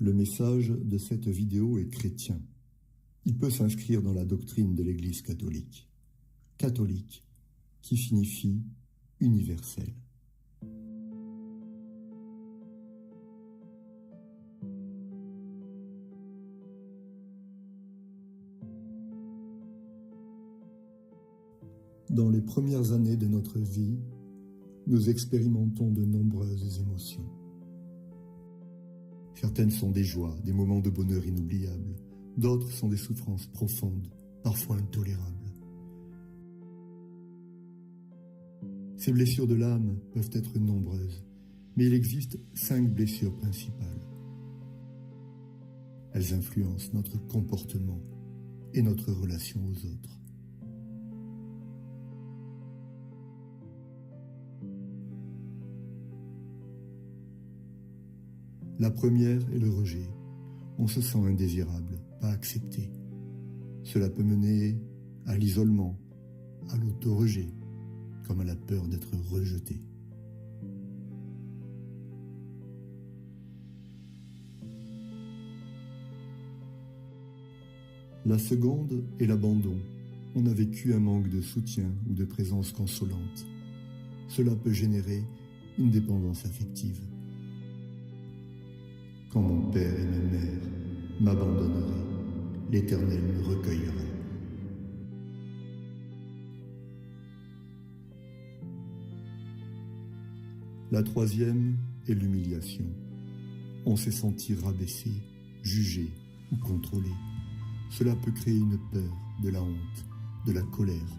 Le message de cette vidéo est chrétien. Il peut s'inscrire dans la doctrine de l'Église catholique. Catholique, qui signifie universel. Dans les premières années de notre vie, nous expérimentons de nombreuses émotions. Certaines sont des joies, des moments de bonheur inoubliables. D'autres sont des souffrances profondes, parfois intolérables. Ces blessures de l'âme peuvent être nombreuses, mais il existe 5 blessures principales. Elles influencent notre comportement et notre relation aux autres. La première est le rejet. On se sent indésirable, pas accepté. Cela peut mener à l'isolement, à l'auto-rejet, comme à la peur d'être rejeté. La seconde est l'abandon. On a vécu un manque de soutien ou de présence consolante. Cela peut générer une dépendance affective. Quand mon père et ma mère m'abandonneraient, l'Éternel me recueillera. La troisième est l'humiliation. On s'est senti rabaissé, jugé ou contrôlé. Cela peut créer une peur, de la honte, de la colère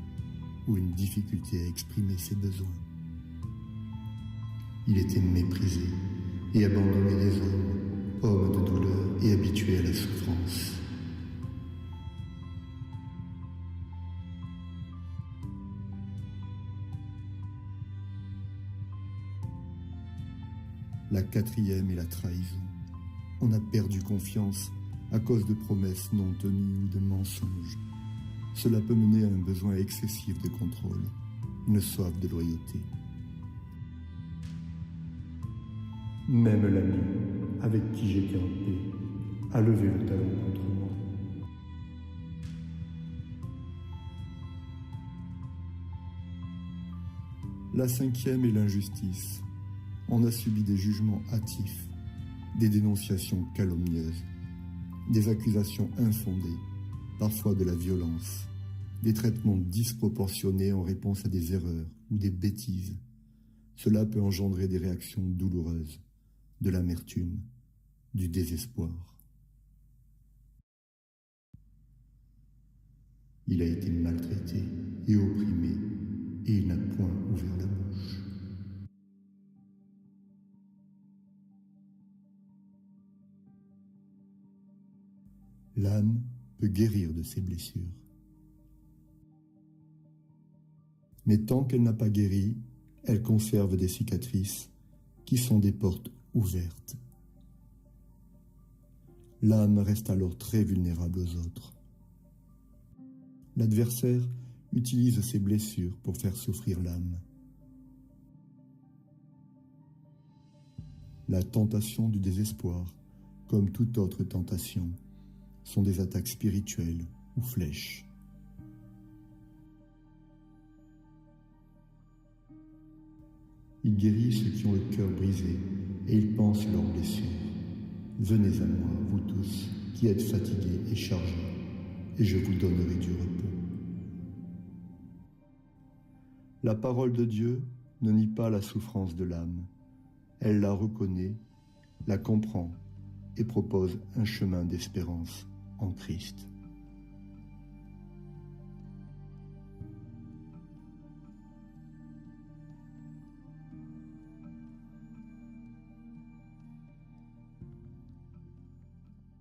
ou une difficulté à exprimer ses besoins. Il était méprisé et abandonné des hommes, homme de douleur et habitué à la souffrance. La quatrième est la trahison. On a perdu confiance à cause de promesses non tenues ou de mensonges. Cela peut mener à un besoin excessif de contrôle, une soif de loyauté. Même l'ami avec qui j'étais en paix a levé le talon contre moi. La cinquième est l'injustice. On a subi des jugements hâtifs, des dénonciations calomnieuses, des accusations infondées, parfois de la violence, des traitements disproportionnés en réponse à des erreurs ou des bêtises. Cela peut engendrer des réactions douloureuses, de l'amertume, du désespoir. Il a été maltraité et opprimé, et il n'a point ouvert la bouche. L'âme peut guérir de ses blessures. Mais tant qu'elle n'a pas guéri, elle conserve des cicatrices qui sont des portes ouvertes. L'âme reste alors très vulnérable aux autres. L'adversaire utilise ses blessures pour faire souffrir l'âme. La tentation du désespoir, comme toute autre tentation, sont des attaques spirituelles ou flèches. Il guérit ceux qui ont le cœur brisé et il pense leurs blessures. Venez à moi, vous tous, qui êtes fatigués et chargés, et je vous donnerai du repos. La parole de Dieu ne nie pas la souffrance de l'âme. Elle la reconnaît, la comprend et propose un chemin d'espérance en Christ.